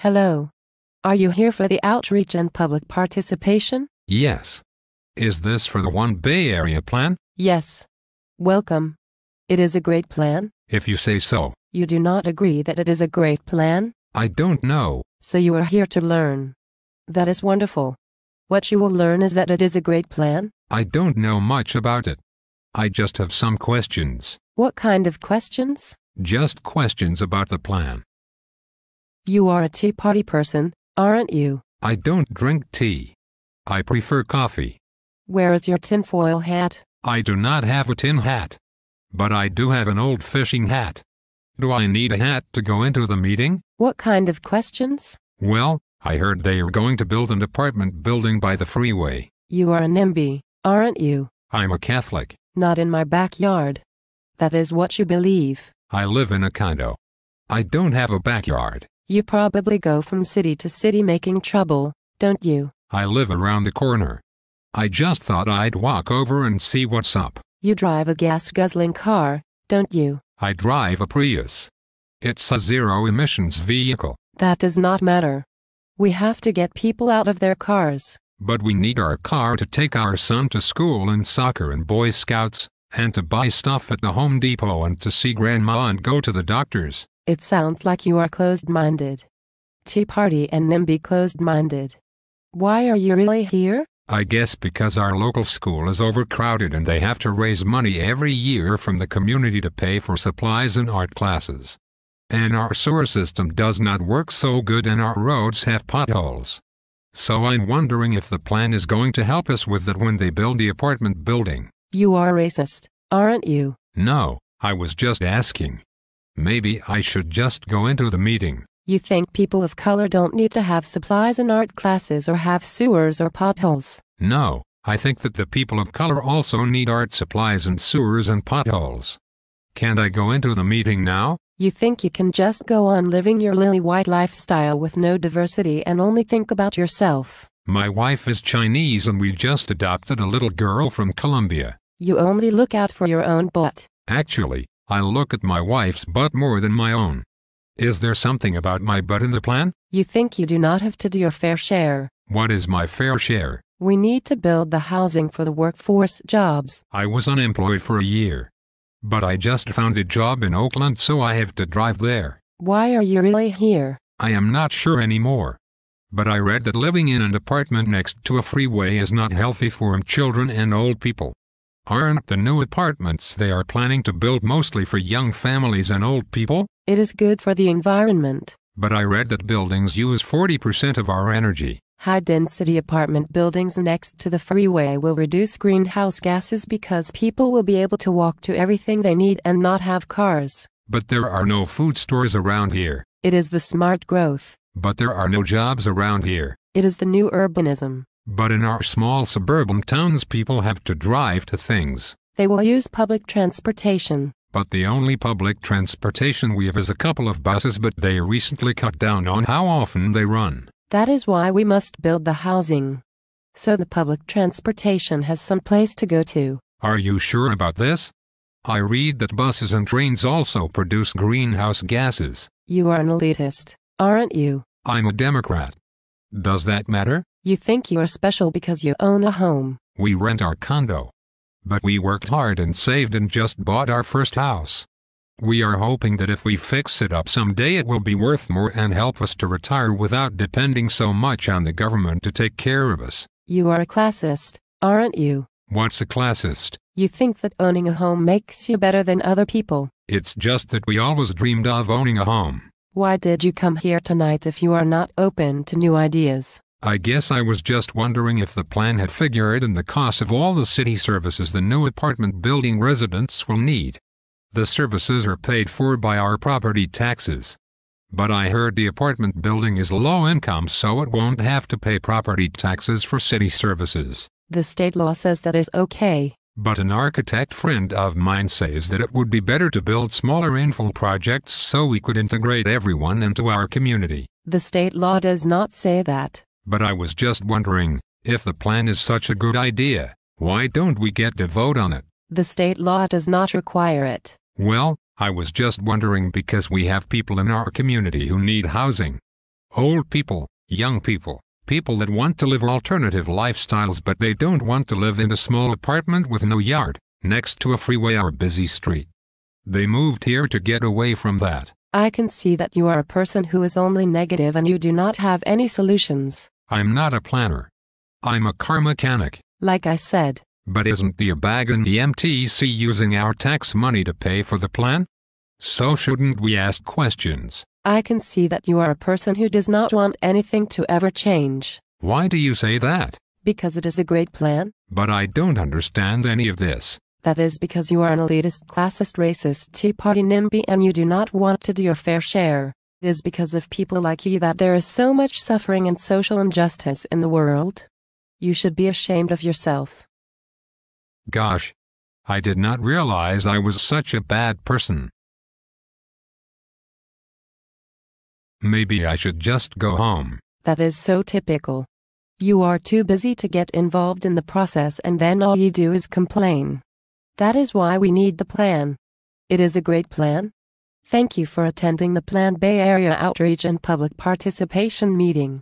Hello. Are you here for the outreach and public participation? Yes. Is this for the One Bay Area plan? Yes. Welcome. It is a great plan. If you say so. You do not agree that it is a great plan? I don't know. So you are here to learn. That is wonderful. What you will learn is that it is a great plan? I don't know much about it. I just have some questions. What kind of questions? Just questions about the plan. You are a Tea Party person, aren't you? I don't drink tea. I prefer coffee. Where is your tinfoil hat? I do not have a tin hat. But I do have an old fishing hat. Do I need a hat to go into the meeting? What kind of questions? Well, I heard they are going to build an apartment building by the freeway. You are a NIMBY, aren't you? I'm a Catholic. Not in my backyard. That is what you believe. I live in a condo. I don't have a backyard. You probably go from city to city making trouble, don't you? I live around the corner. I just thought I'd walk over and see what's up. You drive a gas-guzzling car, don't you? I drive a Prius. It's a zero-emissions vehicle. That does not matter. We have to get people out of their cars. But we need our car to take our son to school and soccer and Boy Scouts, and to buy stuff at the Home Depot and to see Grandma and go to the doctors. It sounds like you are closed-minded. Tea Party and NIMBY closed-minded. Why are you really here? I guess because our local school is overcrowded and they have to raise money every year from the community to pay for supplies and art classes. And our sewer system does not work so good and our roads have potholes. So I'm wondering if the plan is going to help us with that when they build the apartment building. You are racist, aren't you? No, I was just asking. Maybe I should just go into the meeting. You think people of color don't need to have supplies and art classes or have sewers or potholes? No, I think that the people of color also need art supplies and sewers and potholes. Can't I go into the meeting now? You think you can just go on living your lily white lifestyle with no diversity and only think about yourself? My wife is Chinese and we just adopted a little girl from Colombia. You only look out for your own butt. Actually, I look at my wife's butt more than my own. Is there something about my butt in the plan? You think you do not have to do your fair share. What is my fair share? We need to build the housing for the workforce jobs. I was unemployed for a year. But I just found a job in Oakland, so I have to drive there. Why are you really here? I am not sure anymore. But I read that living in an apartment next to a freeway is not healthy for children and old people. Aren't the new apartments they are planning to build mostly for young families and old people? It is good for the environment. But I read that buildings use 40% of our energy. High-density apartment buildings next to the freeway will reduce greenhouse gases because people will be able to walk to everything they need and not have cars. But there are no food stores around here. It is the smart growth. But there are no jobs around here. It is the new urbanism. But in our small suburban towns people have to drive to things. They will use public transportation. But the only public transportation we have is a couple of buses, but they recently cut down on how often they run. That is why we must build the housing. So the public transportation has some place to go to. Are you sure about this? I read that buses and trains also produce greenhouse gases. You are an elitist, aren't you? I'm a Democrat. Does that matter? You think you are special because you own a home. We rent our condo. But we worked hard and saved and just bought our first house. We are hoping that if we fix it up someday it will be worth more and help us to retire without depending so much on the government to take care of us. You are a classist, aren't you? What's a classist? You think that owning a home makes you better than other people. It's just that we always dreamed of owning a home. Why did you come here tonight if you are not open to new ideas? I guess I was just wondering if the plan had figured in the cost of all the city services the new apartment building residents will need. The services are paid for by our property taxes. But I heard the apartment building is low income, so it won't have to pay property taxes for city services. The state law says that is okay. But an architect friend of mine says that it would be better to build smaller infill projects so we could integrate everyone into our community. The state law does not say that. But I was just wondering, if the plan is such a good idea, why don't we get to vote on it? The state law does not require it. Well, I was just wondering because we have people in our community who need housing. Old people, young people, people that want to live alternative lifestyles but they don't want to live in a small apartment with no yard, next to a freeway or busy street. They moved here to get away from that. I can see that you are a person who is only negative and you do not have any solutions. I'm not a planner. I'm a car mechanic. Like I said. But isn't the ABAG and the MTC using our tax money to pay for the plan? So shouldn't we ask questions? I can see that you are a person who does not want anything to ever change. Why do you say that? Because it is a great plan. But I don't understand any of this. That is because you are an elitist, classist, racist, Tea Party NIMBY and you do not want to do your fair share. It is because of people like you that there is so much suffering and social injustice in the world. You should be ashamed of yourself. Gosh. I did not realize I was such a bad person. Maybe I should just go home. That is so typical. You are too busy to get involved in the process and then all you do is complain. That is why we need the plan. It is a great plan. Thank you for attending the Plan Bay Area Outreach and Public Participation meeting.